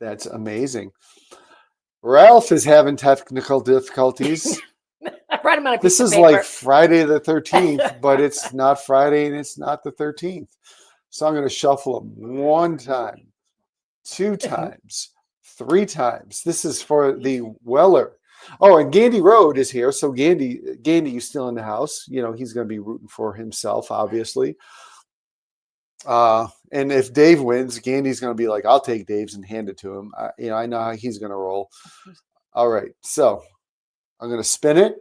that's amazing. Ralph is having technical difficulties. I write them on a piece This of is paper. like Friday the 13th, but it's not Friday and it's not the 13th. So I'm going to shuffle them 1 time, 2 times, 3 times. This is for the Weller. Oh, and Gandy Road is here. So Gandy, you still in the house? You know, he's going to be rooting for himself, obviously. And if Dave wins, Gandy's going to be like, I'll take Dave's and hand it to him. I know how he's going to roll. All right. So I'm going to spin it.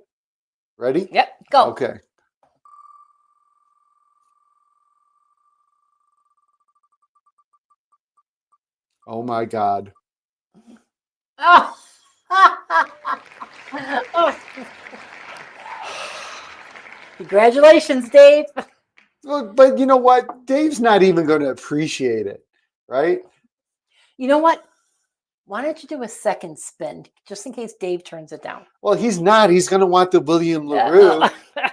Ready? Yep, go. Okay. Oh my God. Oh. Oh. Congratulations, Dave. Well, but you know what? Dave's not even going to appreciate it, right? You know what? Why don't you do a second spin just in case Dave turns it down? Well, he's not. He's going to want the William LaRue.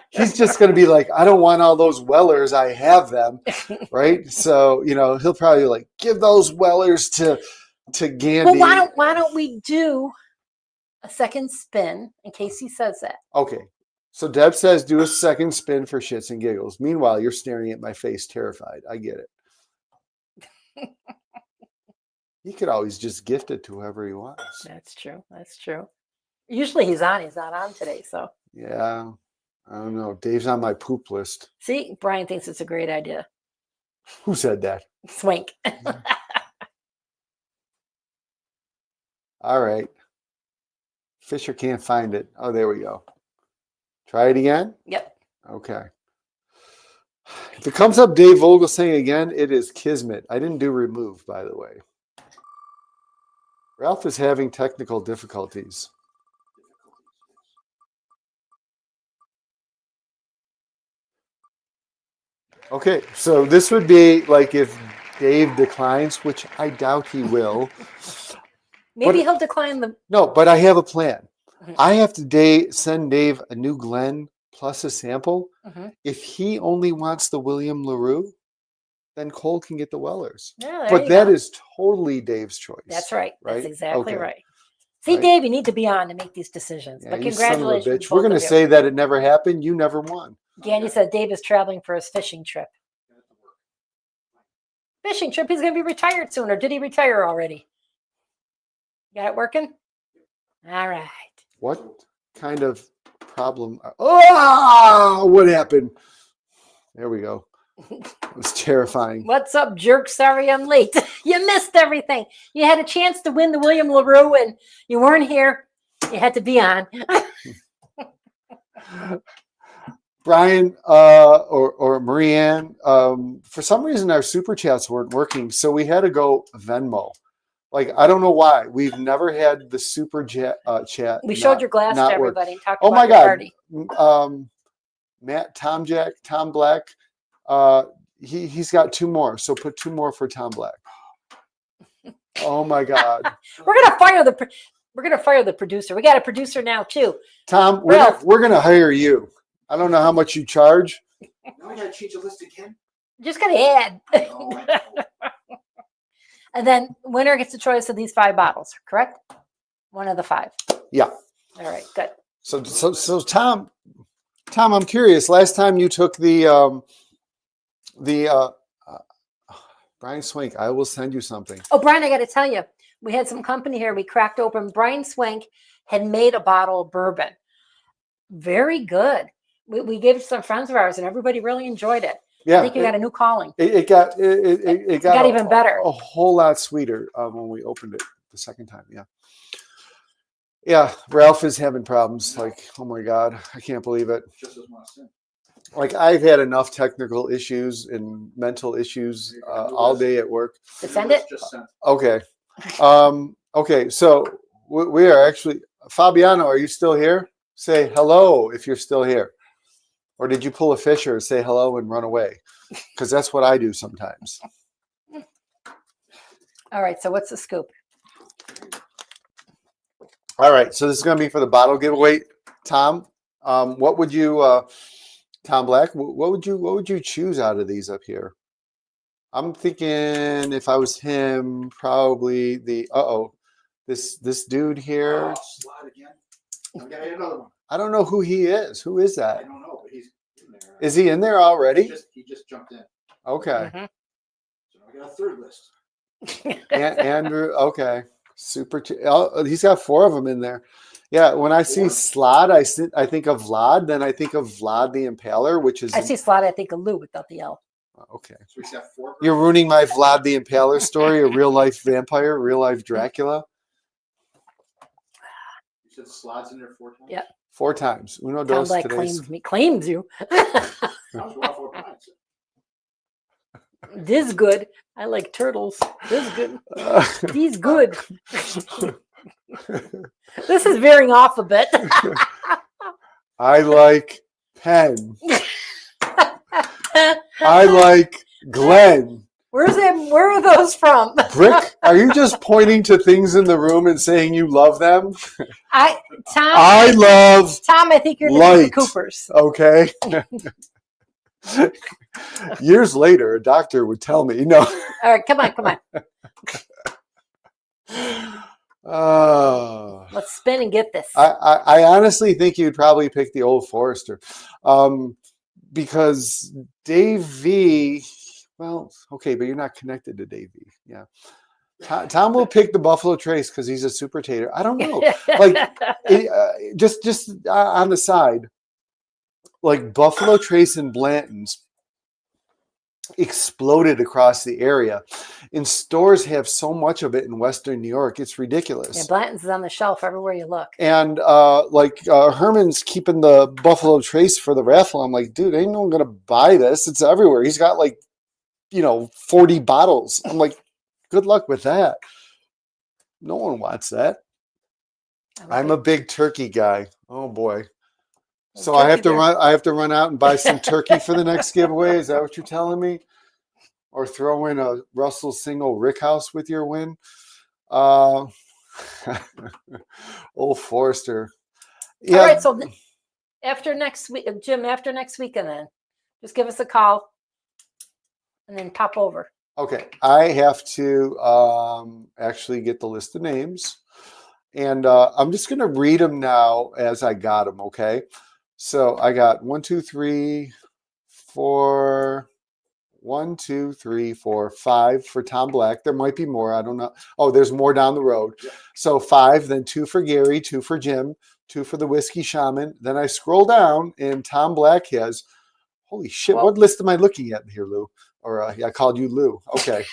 He's just going to be like, I don't want all those Wellers. I have them, right? So, he'll probably like, give those Wellers to Gandy. Well, why don't we do a second spin in case he says that? Okay. So Deb says do a second spin for shits and giggles. Meanwhile, you're staring at my face terrified. I get it. He could always just gift it to whoever he wants. That's true. Usually he's on. He's not on today. So yeah, I don't know. Dave's on my poop list. see, Brian thinks it's a great idea. Who said that? Swink. All right. Fisher can't find it. Oh, there we go. Try it again? Yep. Okay. If it comes up Dave Vogel saying again, it is Kismet. I didn't do remove, by the way. Ralph is having technical difficulties. Okay, so this would be like if Dave declines, which I doubt he will. Maybe he'll decline the. No, but I have a plan. Mhm. I have to send Dave a new Glen plus a sample. Mhm. If he only wants the William LaRue, then Cole can get the Wellers. Yeah, But that is totally Dave's choice. That's right. Right? That's exactly Okay. right. See, Right. Dave, you need to be on to make these decisions. Yeah, but you son of a congratulations. bitch. We're going to say that it never happened. You never won. Gandy said Dave is traveling for his fishing trip. Fishing trip? He's going to be retired soon. Or did he retire already? Got it working? All right. What kind of problem? Oh, what happened? There we go. It was terrifying. What's up, jerk? Sorry I'm late. You missed everything. You had a chance to win the William LaRue and you weren't here. You had to be on. Brian or Marianne, for some reason our super chats weren't working, so we had to go Venmo. Like, I don't know why. We've never had the super chat. We showed your glass to not work. everybody and talked Oh about my your God. party. Matt, Tom Black, he's got 2 more, so put 2 more for Tom Black. Oh my God. We're gonna fire the producer. We got a producer now too. Tom, Ralph. we're gonna hire you. I don't know how much you charge. Now I gotta change the list again. Just gonna add. Oh, I know. And then winner gets a choice of these 5 bottles, correct? One of the 5. Yeah. All right, good. So Tom, I'm curious. Last time you took the Brian Swank, I will send you something. Oh, Brian, I got to tell you, we had some company here. We cracked open. Brian Swank had made a bottle of bourbon. Very good. We gave it to some friends of ours, and everybody really enjoyed it. Yeah, I think you got a new calling. it got even better. A whole lot sweeter when we opened it the second time. Yeah. Ralph is having problems. Like, oh my God, I can't believe it. Just as much sin. Like, I've had enough technical issues and mental issues all day at work. To send it? Just sent. Okay. Okay. So we are actually, Fabiano, are you still here? Say hello if you're still here. Or did you pull a Fisher, say hello and run away? Because that's what I do sometimes. All right. So what's the scoop? All right. So this is going to be for the bottle giveaway. Tom, what would you, Tom Black, what would you choose out of these up here? I'm thinking if I was him, probably the, this dude here. Oh, slide again. I got another one. I don't know who he is. Who is I that? don't know, but he's in there. Is he in there already? He just jumped in. Okay. Mhm. So I got a 3rd list. Andrew, okay. He's got 4 of them in there. Yeah, when I see Slod, I think of Vlad, then I think of Vlad the Impaler, which is I see slot. I think of Lou without the L. okay. So we got 4. You're ruining my Vlad the Impaler story, a real life vampire, real life Dracula. You said slides in there 4 times? Yep. 4 times. Uno Tom dos Black today's. claims you. That was 4 pints. This good. I like turtles. This good. He's good. This is veering off a bit. I like Penn. I like Glenn. Where are those from? Brick, are you just pointing to things in the room and saying you love them? Tom, I love, Tom, I think you're the light. Coopers. okay. Years later, a doctor would tell me, no. All right, come on. Let's spin and get this. I honestly think you'd probably pick the Old Forester, because Dave V. Well, okay, but you're not connected to Dave V. Yeah, Tom will pick the Buffalo Trace because he's a super tater. I don't know, just on the side, like Buffalo Trace and Blanton's exploded across the area, and stores have so much of it in Western New York. It's ridiculous. Yeah, Blanton's is on the shelf everywhere you look. And Herman's keeping the Buffalo Trace for the raffle. I'm like, dude, ain't no one gonna buy this. It's everywhere. He's got 40 bottles. I'm like, good luck with that. No one wants that. I'm a big turkey guy. Oh boy. So I have to run out and buy some turkey for the next giveaway. Is that what you're telling me? Or throw in a Russell Single Rickhouse with your win? Old Forester. Yeah. All right, so after next week, Jim, after next weekend, then just give us a call and then pop over. Okay, I have to actually get the list of names, and I'm just going to read them now as I got them. Okay, so I got 1, 2, 3, 4. 1, 2, 3, 4, 5 for Tom Black. There might be more. I don't know. Oh, there's more down the road. Yeah. So 5, then 2 for Gary, 2 for Jim, 2 for the Whiskey Shaman. Then I scroll down, and Tom Black has. Holy shit! Well, what list am I looking at here, Lou? Or I called you Lou. Okay.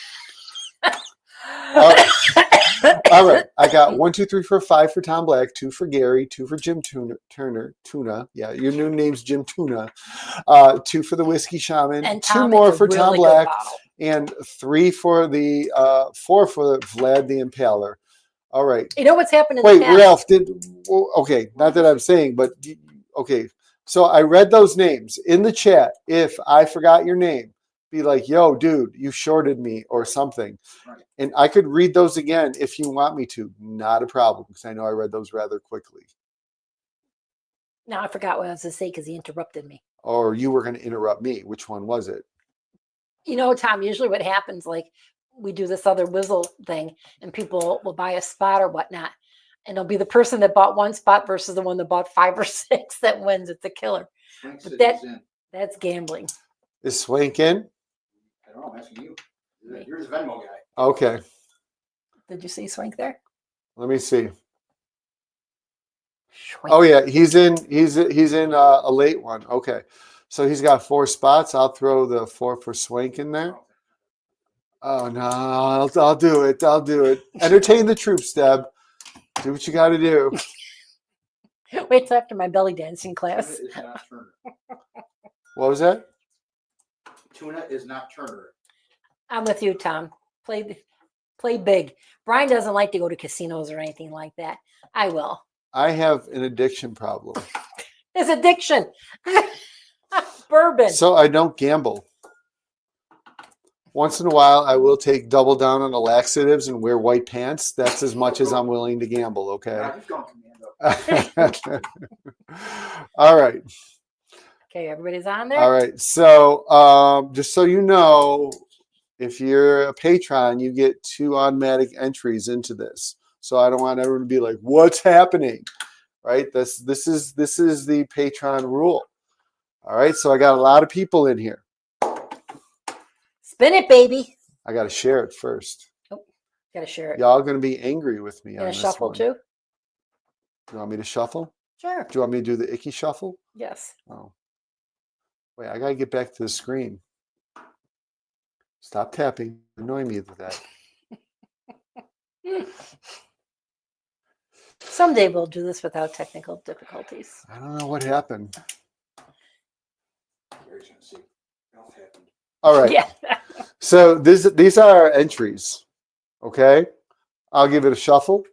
All right. I got 1, 2, 3, 4, 5 for Tom Black, 2 for Gary, 2 for Jim Tuna. Yeah, your new name's Jim Tuna. 2 for the Whiskey Shaman, And 2 Tom, more it's a for Tom really good Black, bottle. and 3 for the 4 for Vlad the Impaler. All right. You know what's happened in Wait, the past? Ralph okay, not that I'm saying, but okay. So I read those names in the chat. If I forgot your name, be like, yo, dude, you shorted me or something. Right. And I could read those again if you want me to. Not a problem, because I know I read those rather quickly. Now I forgot what I was going to say because he interrupted me. Or you were going to interrupt me. Which one was it? You know, Tom, usually what happens, like we do this other Whizzle thing and people will buy a spot or whatnot. And it'll be the person that bought 1 spot versus the one that bought 5 or 6 that wins. It's a killer. Frank But said that- he's in. That's gambling. Is Swank in? I don't know, I'm asking you. You're his Venmo guy. Okay. Did you see Swank there? Let me see. Swank. Oh yeah, he's in a late one. Okay. So he's got 4 spots. I'll throw the 4 for Swank in there. Oh no, I'll do it. I'll do it. Entertain the troops, Deb. Do what you got to do. Wait till after my belly dancing Tuna class. is not Turner. What was that? Tuna is not Turner. I'm with you, Tom. Play big. Brian doesn't like to go to casinos or anything like that. I will. I have an addiction problem, It's addiction. Bourbon. so I don't gamble. Once in a while, I will take double down on the laxatives and wear white pants. That's as much as I'm willing to gamble. Okay. Nah, he's going commando. All right. Okay, everybody's on there. All right. So, just so you know, if you're a patron, you get 2 automatic entries into this. So I don't want everyone to be like, "What's happening?" Right? This is the patron rule. All right. So I got a lot of people in here. Spin it, baby. I got to share it first. Gotta share it. Y'all gonna be angry with me on Gonna this shuffle one. too? You want me to shuffle? Sure. Do you want me to do the icky shuffle? Yes. Oh. Wait, I gotta get back to the screen. Stop tapping. Annoy me with that. Someday we'll do this without technical difficulties. I don't know what happened. Gary's gonna see. Ralph happened. All right. Yeah. So these are our entries. Okay. I'll give it a shuffle.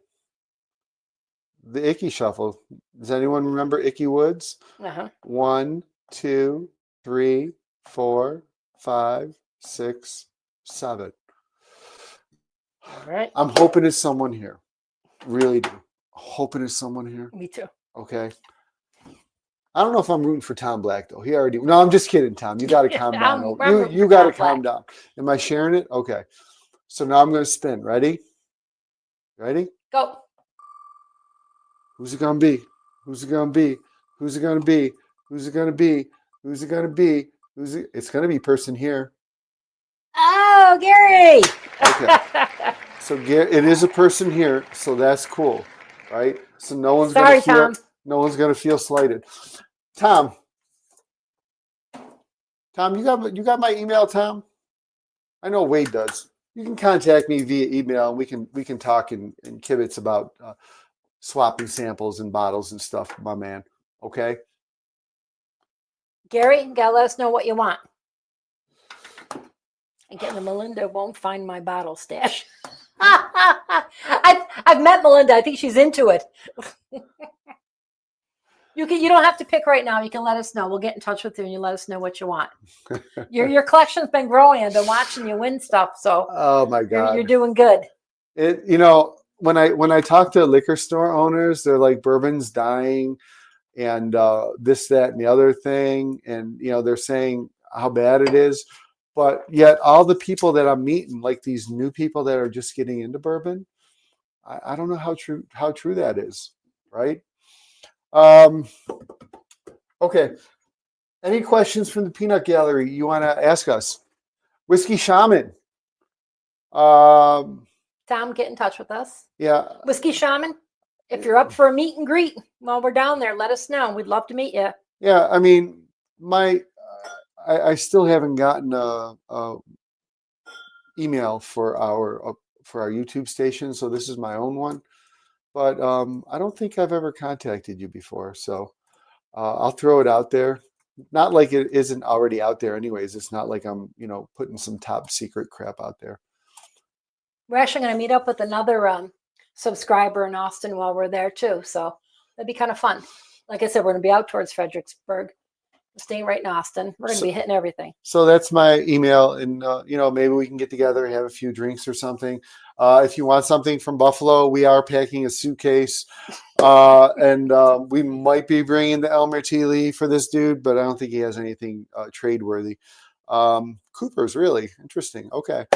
The icky shuffle. Does anyone remember Icky Woods? Uh-huh. 1, 2, 3, 4, 5, 6, 7. All right. I'm hoping it's someone here. Really do. Hoping it's someone here. Me too. Okay. I don't know if I'm rooting for Tom Black though. He already. No, I'm just kidding, Tom. You got to calm down. I'm You rooting you for got to Tom calm down. Am I sharing it? Okay. So now I'm going to spin. Ready? Ready? Go. Who's it going to be? Who's it going to be? Who's it going to be? Who's it going to be? Who's it going to be? Who's it? It's going to be person here. Oh, Gary. Okay. So it is a person here, so that's cool, right? So no one's Sorry, gonna feel, Tom. no one's gonna feel slighted. Tom, you got my email, Tom? I know Wade does. You can contact me via email, and we can talk and kibitz about swapping samples and bottles and stuff, my man. Okay. Gary, you gotta let us know what you want. Again, the Melinda won't find my bottle stash. I've met Melinda. I think she's into it. You don't have to pick right now. You can let us know. We'll get in touch with you and you let us know what you want. Your collection's been growing. I've been watching you win stuff, so Oh my God. you're doing good. It when I talk to liquor store owners, they're like, bourbon's dying, and this, that, and the other thing, and they're saying how bad it is. But yet all the people that I'm meeting, like these new people that are just getting into bourbon, I don't know how true that is, right? Okay. Any questions from the peanut gallery you want to ask us? Whiskey Shaman. Tom, get in touch with us. Yeah. Whiskey Shaman, if you're up for a meet and greet while we're down there, let us know. We'd love to meet you. Yeah. I mean, I still haven't gotten a email for for our YouTube station. So this is my own one, but I don't think I've ever contacted you before. So I'll throw it out there. Not like it isn't already out there anyways. It's not like I'm, putting some top secret crap out there. We're actually going to meet up with another subscriber in Austin while we're there too. So that'd be kind of fun. Like I said, we're going to be out towards Fredericksburg. We're staying right in Austin. We're going to be hitting everything. So that's my email, and maybe we can get together and have a few drinks or something. If you want something from Buffalo, we are packing a suitcase, and we might be bringing the Elmer T. Lee for this dude, but I don't think he has anything trade worthy. Cooper's really interesting. Okay,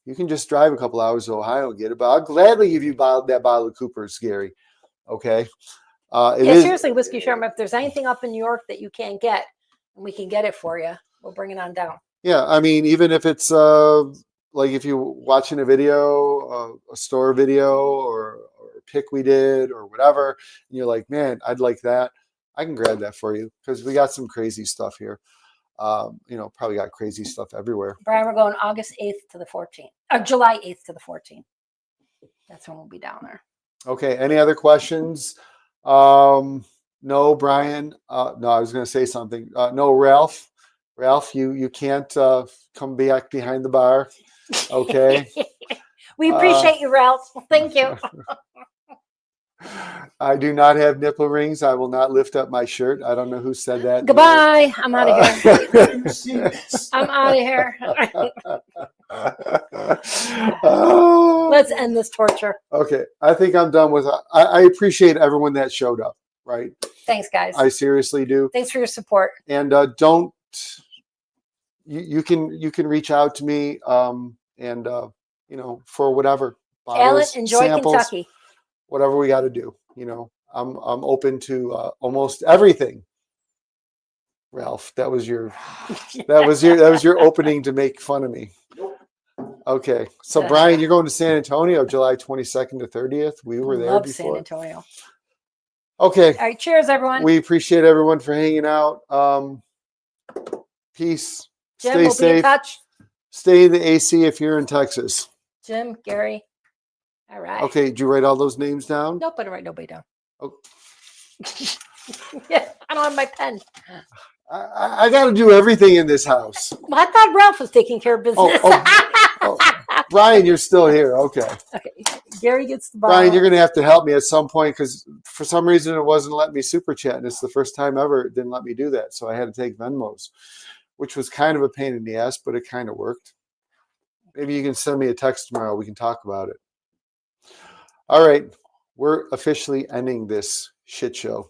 you can just drive a couple hours to Ohio and get it, but I'll gladly give you that bottle of Cooper's, Gary. Okay. Seriously, Whiskey Sherman, if there's anything up in New York that you can't get, and we can get it for you, we'll bring it on down. Yeah, I mean, even if it's like if you're watching a video, a store video, or a pick we did, or whatever, and you're like, man, I'd like that, I can grab that for you because we got some crazy stuff here. Probably got crazy stuff everywhere. Brian, we're going August 8th to the 14th, or July 8th to the 14th. That's when we'll be down there. Okay, any other questions? No, Brian. No, I was going to say something. No, Ralph. Ralph, you can't come back behind the bar. Okay. We appreciate you, Ralph. Thank you. I do not have nipple rings. I will not lift up my shirt. I don't know who said that. Goodbye. I'm out of here. I'm out of here. Let's end this torture. Okay. I think I'm done with I appreciate everyone that showed up, right? Thanks, guys. I seriously do. Thanks for your support. And you can reach out to me and for whatever. Alan, enjoy samples, Kentucky. Whatever we got to do. I'm open to almost everything. Ralph, that was your opening to make fun of me. Okay. So Brian, you're going to San Antonio July 22nd to 30th. We were there Love before. San Antonio. Okay. All right. Cheers, everyone. We appreciate everyone for hanging out. Peace. Jim, Stay we'll be in safe. touch. Stay in the AC if you're in Texas. Jim, Gary. All right. Okay. Did you write all those names down? Nope, I don't write nobody down. Oh. Yeah, I don't have my pen. I got to do everything in this house. Well, I thought Ralph was taking care of business. Oh, Brian, you're still here. Okay. Okay. Gary gets the bottle. Brian, you're going to have to help me at some point because for some reason it wasn't letting me super chat. And it's the first time ever it didn't let me do that. So I had to take Venmos, which was kind of a pain in the ass, but it kind of worked. Maybe you can send me a text tomorrow. We can talk about it. All right. We're officially ending this shit show.